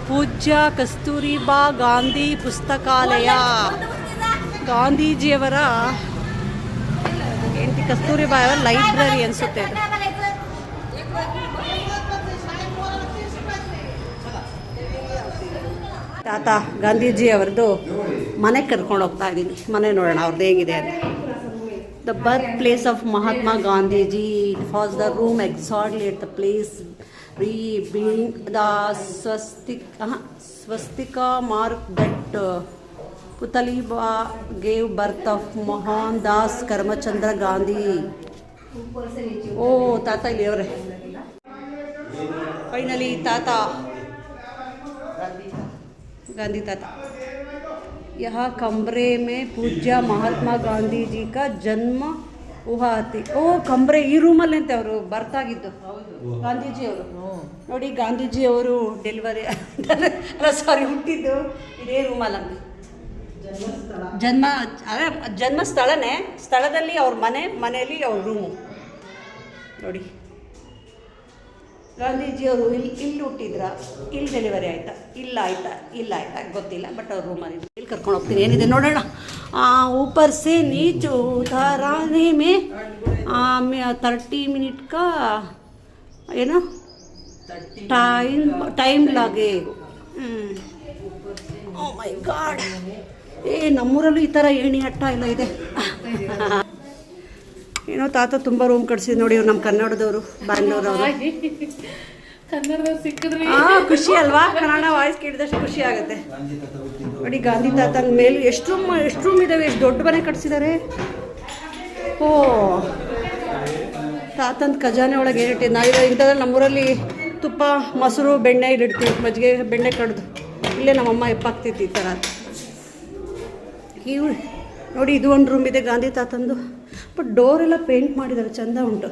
ಪೂಜ್ಯ ಕಸ್ತೂರಿಬಾ ಗಾಂಧಿ ಪುಸ್ತಕಾಲಯ, ಗಾಂಧೀಜಿಯವರ ಹೆಂಡತಿ ಕಸ್ತೂರಿಬಾ ಅವರ ಲೈಬ್ರರಿ ಅನಿಸುತ್ತೆ. ತಾತ ಗಾಂಧೀಜಿ ಅವರದ್ದು ಮನೆಗೆ ಕರ್ಕೊಂಡು ಹೋಗ್ತಾ ಇದ್ದೀನಿ. ಮನೆ ನೋಡೋಣ ಅವ್ರದ್ದು ಹೇಗಿದೆ ಅಂತ. The birth place of Mahatma Gandhiji. It was the room exactly at the place being the swastika mark that Putaliba gave birth of Mohandas Karamchandra Gandhi. Oh, Tata ಇಲ್ಲಿ ಅವರೇ. ಫೈನಲಿ ತಾತ ಗಾಂಧಿ ತಾತ. यहाँ कमरे में पूज्य महात्मा गांधी जी का जन्म ಊಹಾ ಅತಿ. ಓ ಕಂಬ್ರೆ ಈ ರೂಮಲ್ಲಿ ಅಂತ ಅವರು ಬರ್ತಾಗಿದ್ದು ಗಾಂಧೀಜಿಯವರು. ನೋಡಿ ಗಾಂಧೀಜಿಯವರು ಡೆಲಿವರಿ ಅಲ್ಲ ಸಾರಿ ಹುಟ್ಟಿದ್ದು ಇದೇ ರೂಮಲ್ಲಂತೆ. ಜನ್ಮ ಸ್ಥಳನೇ, ಸ್ಥಳದಲ್ಲಿ ಅವ್ರ ಮನೆಯಲ್ಲಿ ಅವ್ರ ರೂಮು ನೋಡಿ. ಗಾಂಧೀಜಿಯವರು ಇಲ್ಲಿ ಹುಟ್ಟಿದ್ರ, ಇಲ್ಲಿ ಡೆಲಿವರಿ ಆಯಿತಾ, ಇಲ್ಲ ಆಯ್ತಾ ಗೊತ್ತಿಲ್ಲ. ಬಟ್ ಅವ್ರ ರೂಮಲ್ಲಿ ಇಲ್ಲಿ ಕರ್ಕೊಂಡು ಹೋಗ್ತೀನಿ. ಏನಿದೆ ನೋಡೋಣ. ऊपर से नीचे उतारने में 30 मिनट का ಏನು ಟೈಮ್ ಲಾಗೆ. ಓ ಮೈ ಗಾಡ್. ನಮ್ಮೂರಲ್ಲೂ ಈ ಥರ ಏಣಿ ಅಟ್ಟ ಎಲ್ಲ ಇದೆ. ಏನೋ ತಾತ ತುಂಬ ರೂಮ್ ಕಟ್ಸಿದ್ ನೋಡಿ. ಇವ್ರು ನಮ್ಮ ಕನ್ನಡದವರು, ಬ್ಯಾಂಗ್ಳೂರವರು. ಖುಷಿ ಅಲ್ವಾ? ಕನ್ನಡ ವಾಯ್ಸ್ ಕೇಳಿದಷ್ಟು ಖುಷಿ ಆಗುತ್ತೆ ನೋಡಿ. ಗಾಂಧಿ ತಾತನ ಮೇಲೆ ಎಷ್ಟು ರೂಮ್ ಇದಾವೆ, ಎಷ್ಟು ದೊಡ್ಡ ಮನೆ ಕಟ್ಸಿದ್ದಾರೆ. ಓ ತಾತನ ಖಜಾನೆ ಒಳಗೆ ಏನಿಟ್ಟಿದ್ದು. ನಾವಿರೋ ಇಂಥದ್ರಲ್ಲಿ ನಮ್ಮೂರಲ್ಲಿ ತುಪ್ಪ, ಮೊಸರು, ಬೆಣ್ಣೆ ಇಲ್ಲಿಡ್ತೀವಿ. ಮಜ್ಜಿಗೆ, ಬೆಣ್ಣೆ ಕಡ್ದು ಇಲ್ಲೇ ನಮ್ಮಮ್ಮ ಎಪ್ಪಾಗ್ತಿತ್ತು ಈ ಥರ. ಇವು ನೋಡಿ, ಇದು ಒಂದು ರೂಮ್ ಇದೆ ಗಾಂಧಿ ತಾತಂದು. ಬಟ್ ಡೋರೆಲ್ಲ ಪೇಂಟ್ ಮಾಡಿದ್ದಾರೆ, ಚೆಂದ ಉಂಟು.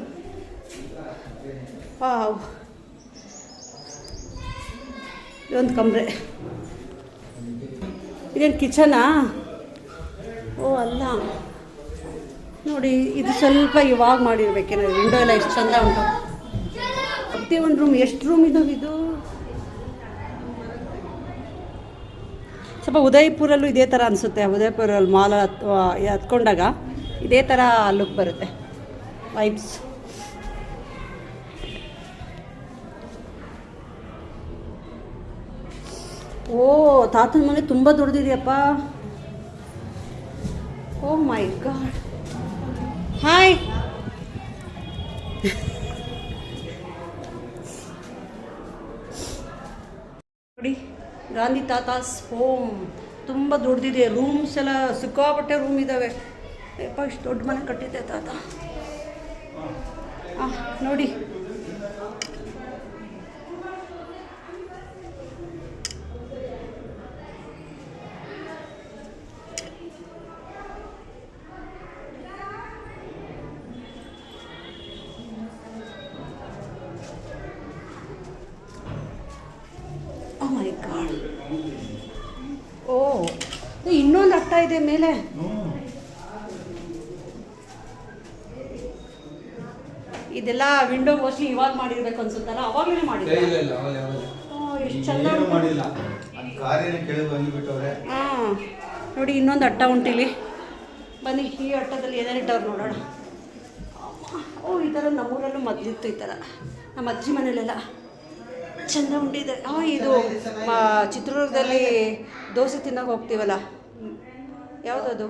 ವಾವ್, ಇದೊಂದು ಕಮರೆ. ಇದೇನು ಕಿಚನಾ? ಓ ಅಲ್ಲ ನೋಡಿ, ಇದು ಸ್ವಲ್ಪ ಇವಾಗ ಮಾಡಿರ್ಬೇಕೇನೋ. ವಿಂಡೋ ಎಲ್ಲ ಎಷ್ಟು ಚೆಂದ ಉಂಟು. ಪ್ರತಿ ಒಂದು ರೂಮ್ ಎಷ್ಟು ರೂಮ್ ಇದಾವೆ. ಇದು ಸ್ವಲ್ಪ ಉದಯಪುರಲ್ಲೂ ಇದೇ ಥರ ಅನಿಸುತ್ತೆ. ಉದಯಪುರಲ್ಲಿ ಮಾಲ್ ಹತ್ಕೊಂಡಾಗ ಇದೇ ಥರ ಲುಕ್ ಬರುತ್ತೆ, ವೈಬ್ಸ್. ಓ ತಾತನ ಮನೆ ತುಂಬ ದೊಡ್ಡದಿದೆಯಪ್ಪ. ಓ ಮೈ ಗಾಡ್. ಹಾಯ್. ನೋಡಿ ಗಾಂಧಿ ತಾತಾಸ್ ಹೋಮ್ ತುಂಬ ದೊಡ್ಡದಿದೆ. ರೂಮ್ಸ್ ಎಲ್ಲ ಸಿಕ್ಕಾಪಟ್ಟೆ ರೂಮ್ ಇದ್ದಾವೆ. ಯಪ್ಪ, ಇಷ್ಟು ದೊಡ್ಡ ಮನೆ ಕಟ್ಟಿದ್ದೆ ತಾತ. ನೋಡಿ ಮೈ ಗಾಡ್. ಓ ಇನ್ನೊಂದು ಅಟ್ಟ ಇದೆ ಮೇಲೆ. ಇದೆಲ್ಲ ವಿಂಡೋ ಮೋಸ್ಟ್ಲಿ ಇವಾಗ ಮಾಡಿರ್ಬೇಕು ಅನ್ಸುತ್ತಲ್ಲ. ಅವಾಗಲೇ ಮಾಡಿಲ್ಲ. ಎಷ್ಟು ಚಂದ. ಹಾಂ ನೋಡಿ, ಇನ್ನೊಂದು ಅಟ್ಟ ಉಂಟಿಲ್ಲಿ. ಬನ್ನಿ, ಈ ಅಟ್ಟದಲ್ಲಿ ಏನೇನಿಟ್ಟವ್ರು ನೋಡೋಣ. ಓ ಈ ಥರ ನಮ್ಮೂರಲ್ಲೂ ಮೊದಲಿತ್ತು ಈ ಥರ. ನಮ್ಮ ಅಜ್ಜಿ ಮನೇಲೆಲ್ಲ ಚೆಂದ ಉಂಟಿದೆ. ಇದು ಚಿತ್ರದುರ್ಗದಲ್ಲಿ ದೋಸೆ ತಿನ್ನೋಕೆ ಹೋಗ್ತೀವಲ್ಲ, ಯಾವುದದು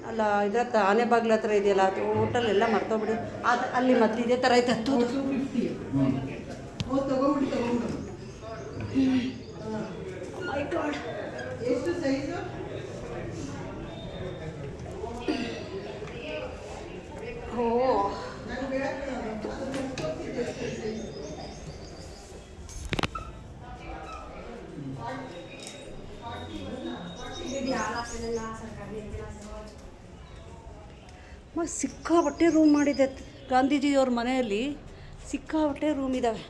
ಅಲ್ಲ, ಇದ್ರ ಹತ್ರ ಆನೆಬಾಗ್ಲ ಹತ್ರ ಇದೆಯಲ್ಲ, ಅದು ಹೋಟೆಲ್ ಎಲ್ಲ ಮರ್ತೋಗ್ಬಿಡಿ. ಅಲ್ಲಿ ಮತ್ತೆ ಇದೇ ಥರ ಐತೆ. ಹತ್ತೋದು ಮೈ ಗಾಡ್. ಓ ಸಿಕ್ಕಾಪಟ್ಟೆ ರೂಮ್ ಮಾಡಿದೆ ಗಾಂಧೀಜಿಯವ್ರ ಮನೆಯಲ್ಲಿ. ಸಿಕ್ಕಾಪಟ್ಟೆ ರೂಮ್ ಇದ್ದಾವೆ.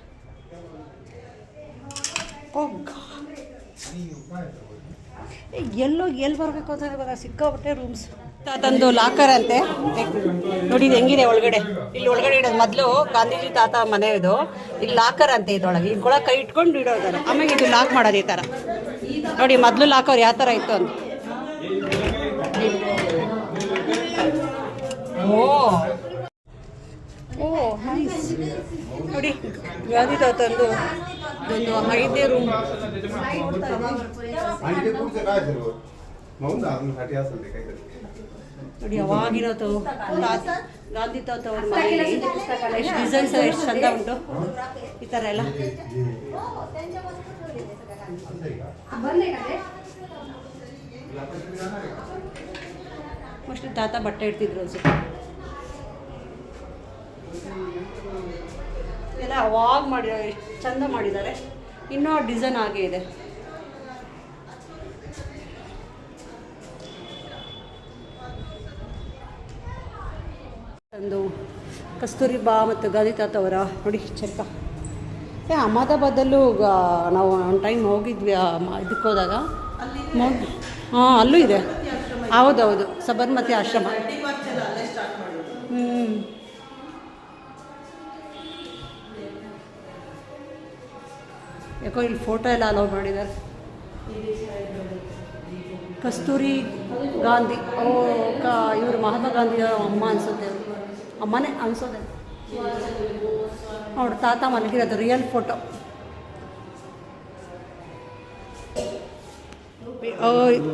ಎಲ್ಲಿ ಬರಬೇಕು ಅಂತ ಗೊತ್ತಾ, ಸಿಕ್ಕಾಪಟ್ಟೆ ರೂಮ್ಸ್. ತಾತಂದು ಲಾಕರ್ ಅಂತೆ ನೋಡಿ, ಇದು ಹೆಂಗಿದೆ ಒಳಗಡೆ. ಇಲ್ಲಿ ಒಳಗಡೆ ಇಡೋದು ಮೊದಲು ಗಾಂಧೀಜಿ ತಾತ ಮನೆ ಇದು. ಇಲ್ಲಿ ಲಾಕರ್ ಅಂತೆ, ಇದ್ರೊಳಗೆ ಇಲ್ಲಿ ಕೈ ಇಟ್ಕೊಂಡು ಇಡೋದಾರ. ಆಮೇಲೆ ಇದು ಲಾಕ್ ಮಾಡೋದು ಈ ಥರ ನೋಡಿ. ಮೊದಲು ಲಾಕರ್ ಯಾವ ಥರ ಇತ್ತು ಅಂತ. ಓ ನೈಸ್ ನೋಡಿ, ಗಾಂಧಿ ತಾತಂದು ಒಂದು 5ನೇ ರೂಮ್. ನೋಡಿ ಅವಾಗಿರೋದು ಗಾಂಧಿ ತಾತ ಅವ್ರ ಮನೆಯಲ್ಲಿ ಎಷ್ಟು ಡಿಸೈನ್ಸ್ ಎಷ್ಟು ಚಂದ ಉಂಟು ಈ ಥರ ಎಲ್ಲ. ಮೋಸ್ಟ್ಲಿ ತಾತ ಬಟ್ಟೆ ಇಡ್ತಿದ್ರು ಅನ್ಸುತ್ತೆ. ಎಲ್ಲ ಅವಾಗ ಮಾಡಿದ್ದಾರೆ, ಎಷ್ಟು ಚಂದ ಮಾಡಿದ್ದಾರೆ. ಇನ್ನೂ ಡಿಸೈನ್ ಆಗೇ ಇದೆ. ಒಂದು ಕಸ್ತೂರಿ ಬಾ ಮತ್ತು ಗಾಂಧಿ ತಾತ ಅವರ ನೋಡಿ ಚೆಕ್ಕ. ಅಹಮದಾಬಾದಲ್ಲೂ ನಾವು ಒಂದು ಟೈಮ್ ಹೋಗಿದ್ವಿ ಇದಕ್ಕೆ ಹೋದಾಗ. ಹಾಂ, ಅಲ್ಲೂ ಇದೆ. ಹೌದೌದು, ಸಬರ್ಮತಿ ಆಶ್ರಮ. ಯಾಕೋ ಇಲ್ಲಿ ಫೋಟೋ ಎಲ್ಲ ಅಲೋ ಮಾಡಿದ್ದಾರೆ. ಕಸ್ತೂರಿ ಗಾಂಧಿ ಇವರು ಮಹಾತ್ಮ ಗಾಂಧಿಯವರ ಅಮ್ಮ ಅನಿಸುತ್ತೆ, ಅಮ್ಮನೇ ಅನಿಸೋದೆ. ಅವ್ರ ತಾತ ಮಲಗಿರೋದು ರಿಯಲ್ ಫೋಟೋ.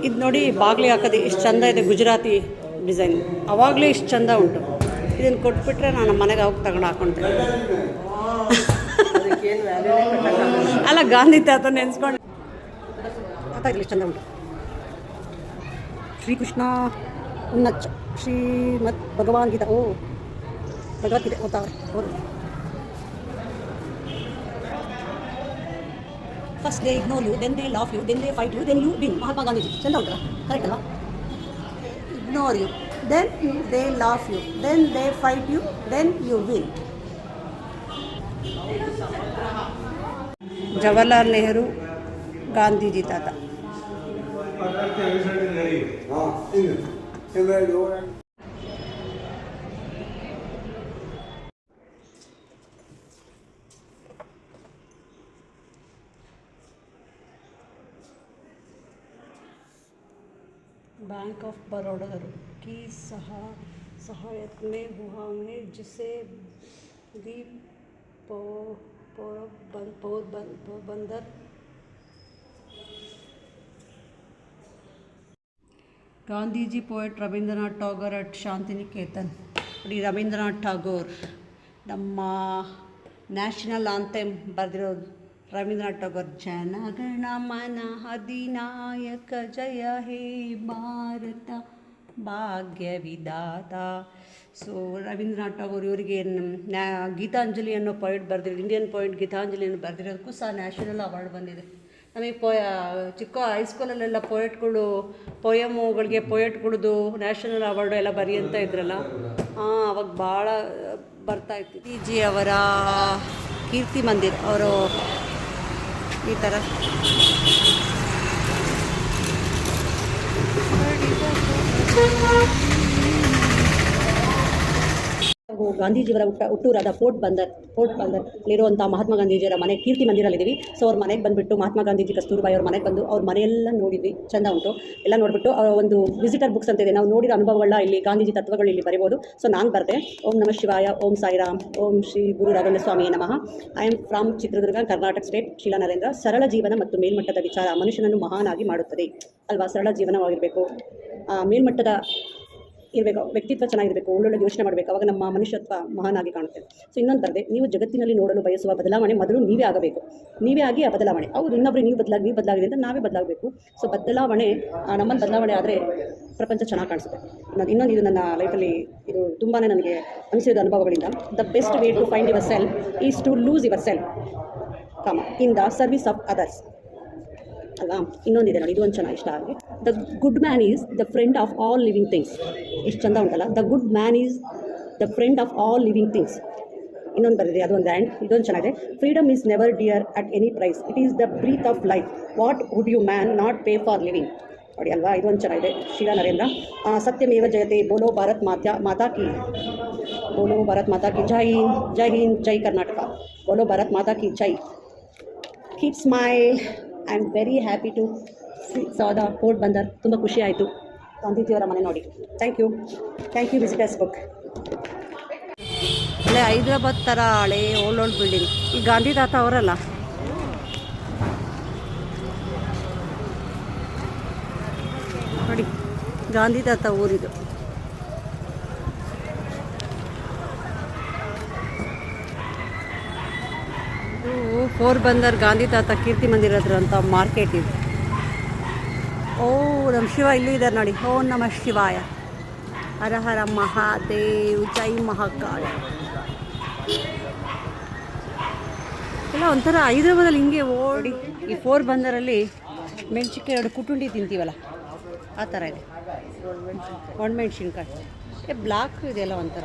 ಇದು ನೋಡಿ, ಬಾಗಿಲು ಹಾಕೋದು ಎಷ್ಟು ಚೆಂದ ಇದೆ, ಗುಜರಾತಿ ಡಿಸೈನ್. ಅವಾಗಲೇ ಇಷ್ಟು ಚೆಂದ ಉಂಟು. ಇದನ್ನು ಕೊಟ್ಬಿಟ್ರೆ ನಾನು ಮನೆಗೆ ಹೋಗಿ ತಗೊಂಡು ಹಾಕ್ಕೊಳ್ತೇನೆ. ಅಲ್ಲ, ಗಾಂಧಿ ತಾತ ನೆನೆಸ್ಕೊಂಡು ತಾತ ಇಲ್ಲಿ ಚೆಂದ ಉಂಟು. ಶ್ರೀಕೃಷ್ಣ ಉನ್ನಚ್ಚ ಶ್ರೀಮದ್ ಭಗವಾನ್ ಗೀತಾ. ಭಗವದ್ಗೀತೆ ಓದ್ತಾವ್ರೆ. First they ignore you, then they laugh you, then they fight you, then you win. Mahatma Gandhiji ಚೆಂದ ಉಂಟಲ್ಲ, ಕರೆಕ್ಟ್ ಅಲ್ಲ? Ignore you, then they laugh you, then they fight you, then you win. Jawaharlal Nehru, Gandhiji ತಾತ. बैंक ऑफ बड़ौदा की सहायता में हुआ है, जिसे भी पोरबंदर ಗಾಂಧೀಜಿ ಪೋಯಟ್ ರವೀಂದ್ರನಾಥ್ ಟಾಗೋರ್ ಅಟ್ ಶಾಂತಿನಿಕೇತನ್. ನೋಡಿ, ರವೀಂದ್ರನಾಥ್ ಟಾಗೋರ್ ನಮ್ಮ ನ್ಯಾಷನಲ್ ಆಂಥೆಮ್ ಬರೆದಿರೋದು ರವೀಂದ್ರನಾಥ್ ಟಾಗೋರ್. ಜನಗಣ ಮನ ಅಧಿನಾಯಕ ಜಯ ಹೇ ಭಾರತ ಭಾಗ್ಯ ವಿಧಾತ. ಸೊ ರವೀಂದ್ರನಾಥ್ ಟಾಗೋರ್ ಇವರಿಗೆ ಗೀತಾಂಜಲಿ ಅನ್ನೋ ಪೋಯಿಟ್ ಬರೆದಿರೋದು, ಇಂಡಿಯನ್ ಪೋಯಿಟ್ ಗೀತಾಂಜಲಿಯನ್ನು ಬರೆದಿರೋದಕ್ಕೂ ಸಹ ನ್ಯಾಷನಲ್ ಅವಾರ್ಡ್ ಬಂದಿದೆ. ನಮಗೆ ಚಿಕ್ಕ ಹೈಸ್ಕೂಲಲ್ಲೆಲ್ಲ ಪೋಯಟ್ಗಳದ್ದು ನ್ಯಾಷನಲ್ ಅವಾರ್ಡು ಎಲ್ಲ ಬರೀ ಅಂತ ಇದ್ರಲ್ಲ, ಅವಾಗ ಭಾಳ ಬರ್ತಾಯಿತ್ತು. ಜಿ ಅವರ ಕೀರ್ತಿ ಮಂದಿರ್ ಅವರು ಈ ಥರ ಗಾಂಧೀಜಿಯವರ ಹುಟ್ಟೂರಾದ ಪೋರ್ಟ್ ಬಂದರ್ಲಿರುವಂಥ ಮಹಾತ್ಮ ಗಾಂಧೀಜಿಯವರ ಮನೆ ಕೀರ್ತಿ ಮಂದಿರಲ್ಲಿದ್ದೀವಿ. ಸೊ ಅವ್ರ ಮನೆಗೆ ಬಂದುಬಿಟ್ಟು ಮಹಾತ್ಮ ಗಾಂಧೀಜಿ ಕಸ್ತೂರ್ಬಾಯಿ ಅವ್ರ ಮನೆಗೆ ಬಂದು ಅವ್ರ ಮನೆಯೆಲ್ಲ ನೋಡಿದ್ವಿ, ಚೆಂದ ಉಂಟು. ಎಲ್ಲ ನೋಡಿಬಿಟ್ಟು ಅವರ ಒಂದು ವಿಸಿಟರ್ ಬುಕ್ಸ್ ಅಂತ ಇದೆ, ನಾವು ನೋಡಿದ ಅನುಭವಗಳನ್ನ ಇಲ್ಲಿ ಗಾಂಧೀಜಿ ತತ್ವಗಳು ಇಲ್ಲಿ ಬರೀಬೋದು. ಸೊ ನಾನು ಬರೆದೆ. ಓಂ ನಮಃ ಶಿವಾಯ, ಓಂ ಸಾಯಿರಾಮ್, ಓಂ ಶ್ರೀ ಗುರು ರಾಘವೇಂದ್ರ ಸ್ವಾಮಿಯೇ ನಮಃ. I am from Chitradurga, Karnataka state. Sheela Narendra. ಸರಳ ಜೀವನ ಮತ್ತು ಮೇಲ್ಮಟ್ಟದ ವಿಚಾರ ಮನುಷ್ಯನನ್ನು ಮಹಾನಾಗಿ ಮಾಡುತ್ತದೆ ಅಲ್ವಾ? ಸರಳ ಜೀವನವಾಗಿರಬೇಕು, ಮೇಲ್ಮಟ್ಟದ ಇರಬೇಕು, ವ್ಯಕ್ತಿತ್ವ ಚೆನ್ನಾಗಿರಬೇಕು, ಒಳ್ಳೊಳ್ಳೆ ಯೋಚನೆ ಮಾಡಬೇಕು, ಅವಾಗ ನಮ್ಮ ಮನುಷ್ಯತ್ವ ಮಹಾನಾಗಿ ಕಾಣುತ್ತೆ. ಸೊ ಇನ್ನೊಂದು ಬರದೆ, ನೀವು ಜಗತ್ತಿನಲ್ಲಿ ನೋಡಲು ಬಯಸುವ ಬದಲಾವಣೆ ಮೊದಲು ನೀವೇ ಆಗಬೇಕು. ನೀವೇ ಆಗಿ ಆ ಬದಲಾವಣೆ. ಹೌದು, ಇನ್ನೊಬ್ಬರು ನೀವು ಬದಲಾಗಿದೆ ಅಂತ ನಾವೇ ಬದಲಾಗಬೇಕು. ಸೊ ಬದಲಾವಣೆ, ನಮ್ಮಲ್ಲಿ ಬದಲಾವಣೆ ಆದರೆ ಪ್ರಪಂಚ ಚೆನ್ನಾಗಿ ಕಾಣಿಸುತ್ತೆ. ಇನ್ನೊಂದು ಇದು ನನ್ನ ಲೈಫಲ್ಲಿ ಇದು ತುಂಬಾ ನನಗೆ ಅನಿಸಿದ ಅನುಭವಗಳಿಂದ. The best way to find yourself is to lose yourself in the service of others ಅಲ್ವಾ? ಇನ್ನೊಂದಿದೆ ನೋಡಿ, ಇದು ಒಂದು ಚೆನ್ನಾಗಿ ಇಷ್ಟ ಆಗಿ. The good man is the friend of all living things. ಎಷ್ಟು ಚಂದ ಉಂಟಲ್ಲ, the good man is the friend of all living things. ಇನ್ನೊಂದು ಬರೆದಿದೆ, ಅದೊಂದು ಆ್ಯಂಡ್ ಇದೊಂದು ಚೆನ್ನಾಗಿದೆ. Freedom is never dear at any price, it is the breathe of life. What would you man not pay for living? ನೋಡಿ ಅಲ್ವಾ, ಇದೊಂದು ಚೆನ್ನಾಗಿದೆ. ಶೀಲಾ ನರೇಂದ್ರ, ಸತ್ಯಮೇವ ಜಯತೆ, ಬೋಲೋ ಭಾರತ್ ಮಾತಾ ಕಿ, ಬೋಲೋ ಭಾರತ್ ಮಾತಾ ಕಿ, ಜೈ ಹಿಂದ್, ಜೈ ಹಿಂದ್, ಜೈ ಕರ್ನಾಟಕ, ಬೋಲೋ ಭಾರತ್ ಮಾತಾ ಕಿ ಜೈ. Keep smile. I am very happy to saw the Porbandar. ತುಂಬ ಖುಷಿ ಆಯಿತು. ಗಾಂಧೀಜಿಯವರ ಮನೆ ನೋಡಿ. Thank you visitors book. ಒಳ್ಳೆ ಹೈದ್ರಾಬಾದ್ ಥರ ಹಳೆ ಓಲ್ಡ್ ಬಿಲ್ಡಿಂಗ್. ಈ ಗಾಂಧಿ ತಾತ ಅವರಲ್ಲ, ನೋಡಿ ಗಾಂಧಿ ತಾತ ಊರಿದು. ಇದು ಪೋರ್ಬಂದರ್ ಗಾಂಧಿ ತಾತ ಕೀರ್ತಿ ಮಂದಿರ ಹತ್ರ ಅಂತ ಮಾರ್ಕೆಟ್ ಇದು. ಓ ನಮ್ಮ ಶಿವ ಇಲ್ಲೂ ಇದ್ದಾರೆ ನೋಡಿ. ಓಂ ನಮಃ ಶಿವಾಯ, ಹರ ಹರ ಮಹಾದೇವ್, ಜೈ ಮಹಾಕಾಳ. ಎಲ್ಲ ಒಂಥರ ಹೈದ್ರಾಬಾದಲ್ಲಿ ಹಿಂಗೆ ಓಡಿ. ಈ ಪೋರ್ಬಂದರಲ್ಲಿ ಮೆಣಸಿನ್ಕಾಯಿ ಎರಡು ಕುಟುಂಡಿ ತಿಂತೀವಲ್ಲ ಆ ಥರ ಇದೆ. ಒಣಮೆಣ್ಸಿನ್ಕಾಯಿ ಬ್ಲಾಕ್ ಇದೆಯಲ್ಲ ಒಂಥರ,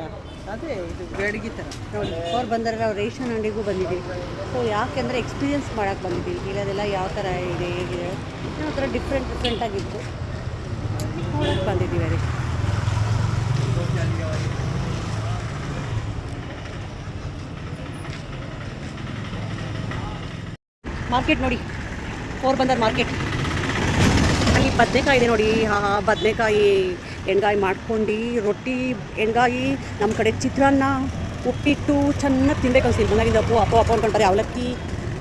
ಅದೇ ಇದು ಬೆಳಗ್ಗೆ ಥರ ನೋಡಿ. ಪೋರ್ಬಂದರಲ್ಲಿ ನಾವು ರೇಷನ್ ಅಂಗಡಿಗೂ ಬಂದಿದ್ದೀವಿ. ಸೊ ಯಾಕೆಂದರೆ ಎಕ್ಸ್ಪೀರಿಯೆನ್ಸ್ ಮಾಡೋಕ್ಕೆ ಬಂದಿದ್ದೀವಿ. ಇಲ್ಲದೆಲ್ಲ ಯಾವ ಥರ ಇದೆ, ಹೇಗಿದೆ, ಯಾವ ಥರ ಡಿಫ್ರೆಂಟಾಗಿತ್ತು ನೋಡೋಕ್ಕೆ ಬಂದಿದ್ದೀವಿ. ಅದಕ್ಕೆ ಮಾರ್ಕೆಟ್ ನೋಡಿ, ಪೋರ್ಬಂದರ್ ಮಾರ್ಕೆಟ್. ಅಲ್ಲಿ ಬದನೆಕಾಯಿ ಇದೆ ನೋಡಿ. ಬದನೆಕಾಯಿ ಎಣ್ಗಾಯಿ ಮಾಡ್ಕೊಂಡು ರೊಟ್ಟಿ, ಎಣ್ಗಾಯಿ, ನಮ್ಮ ಕಡೆ ಚಿತ್ರಾನ್ನ, ಉಪ್ಪಿಟ್ಟು ಚೆನ್ನಾಗಿ ತಿನ್ಬೇಕು ಅನ್ಸಿಲ್ಲ. ಮನೆಯಿಂದ ಅಪ್ಪು ಅಂದ್ಕೊಂತಾರೆ. ಅವಲಕ್ಕಿ,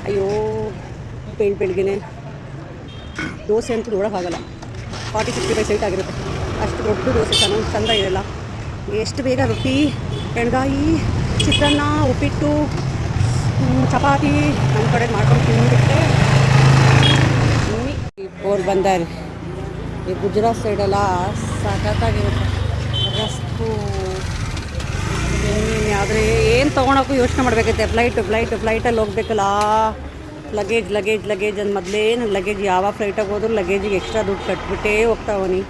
ಅಯ್ಯೋ ಬೆಳಿಗ್ಗೆ ದೋಸೆ ಅಂತೂ ನೋಡೋಕ್ಕಾಗಲ್ಲ. 40-50 ಸೈಟ್ ಆಗಿರುತ್ತೆ. ಅಷ್ಟು ದೊಡ್ಡ ದೋಸೆ ಚಂದ ಇದೆಲ್ಲ. ಎಷ್ಟು ಬೇಗ ರೊಟ್ಟಿ, ಎಣ್ಗಾಯಿ, ಚಿತ್ರಾನ್ನ, ಉಪ್ಪಿಟ್ಟು, ಚಪಾತಿ ನಮ್ಮ ಕಡೆ ಮಾಡ್ಕೊಂಡು ತಿಂದುಬಿಟ್ಟೆ. ಈ ಪೋರ್ಬಂದರ್, ಈ ಗುಜರಾತ್ ಸೈಡೆಲ್ಲ ಸಖತ್ತಾಗಿರುತ್ತೆ. ರಸ್ತು ಆದರೆ ಏನು ತೊಗೊಳಕ್ಕೂ ಯೋಚನೆ ಮಾಡಬೇಕೈತೆ. ಫ್ಲೈಟಲ್ಲಿ ಹೋಗ್ಬೇಕಲ್ಲ. ಲಗೇಜ್ ಅಂದ ಮೊದಲೇ ನನ್ನ ಲಗೇಜ್ ಯಾವ ಫ್ಲೈಟಾಗಿ ಹೋದ್ರೂ ಲಗೇಜಿಗೆ ಎಕ್ಸ್ಟ್ರಾ ದುಡ್ಡು ಕಟ್ಬಿಟ್ಟೇ ಹೋಗ್ತಾವನಿ.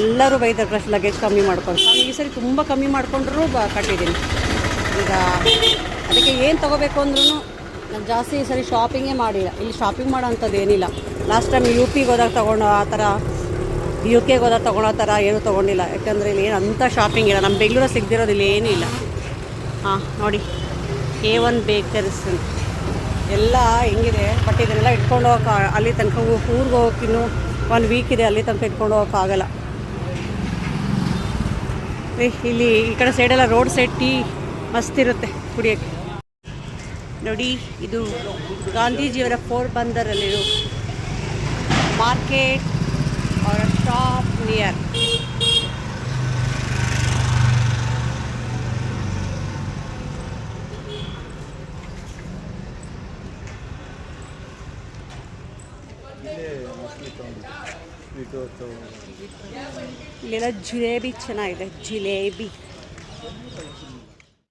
ಎಲ್ಲರೂ ಬೈತಾರೆ ಫಸ್ಟ್ ಲಗೇಜ್ ಕಮ್ಮಿ ಮಾಡ್ಕೊಂಡು. ನಾನು ಈ ಸರಿ ತುಂಬ ಕಮ್ಮಿ ಮಾಡ್ಕೊಂಡ್ರೂ ಕಟ್ಟಿದ್ದೀನಿ. ಈಗ ಅದಕ್ಕೆ ಏನು ತೊಗೋಬೇಕು ಅಂದ್ರೂ ನಾನು ಜಾಸ್ತಿ ಈ ಸರಿ ಶಾಪಿಂಗೇ ಮಾಡಿಲ್ಲ. ಇಲ್ಲಿ ಶಾಪಿಂಗ್ ಮಾಡೋ ಅಂಥದ್ದು ಏನಿಲ್ಲ. ಲಾಸ್ಟ್ ಟೈಮ್ UPಗೆ ಹೋದಾಗ ತೊಗೊಂಡು ಆ ಥರ, UKಗೆ ಹೋದಾಗ ತೊಗೊಳೋ ಥರ ಏನೂ ತೊಗೊಂಡಿಲ್ಲ. ಯಾಕಂದರೆ ಇಲ್ಲಿ ಏನು ಅಂಥ ಶಾಪಿಂಗ್ ಇಲ್ಲ. ನಮ್ಮ ಬೆಂಗಳೂರಲ್ಲಿ ಸಿಗದಿರೋದು ಇಲ್ಲಿ ಏನೂ ಇಲ್ಲ. ಹಾಂ ನೋಡಿ, A1 ಬೇಕರ್ಸ್ ಎಲ್ಲ ಹೆಂಗಿದೆ. ಬಟ್ ಇದನ್ನೆಲ್ಲ ಇಟ್ಕೊಂಡು ಹೋಗೋಕೆ ಅಲ್ಲಿ ತನಕ ಊರಿಗೆ ಹೋಗೋಕೆ ಇನ್ನೂ 1 ವೀಕ್ ಇದೆ. ಅಲ್ಲಿ ತನಕ ಇಟ್ಕೊಂಡು ಹೋಗೋಕ್ಕಾಗಲ್ಲ. ಇಲ್ಲಿ ಈ ಕಡೆ ಸೈಡೆಲ್ಲ ರೋಡ್ ಸೈಡ್ ಟೀ ಮಸ್ತಿರುತ್ತೆ ಕುಡಿಯೋಕ್ಕೆ. ನೋಡಿ, ಇದು ಗಾಂಧೀಜಿಯವರ ಪೋರ್ಬಂದರಲ್ಲಿರೋ ಮಾರ್ಕೆಟ್ ಅವರ ಶಾಪ್ ನಿಯರ್. ಇಲ್ಲೆಲ್ಲ ಜಿಲೇಬಿ ಚೆನ್ನಾಗಿದೆ. ಜಿಲೇಬಿ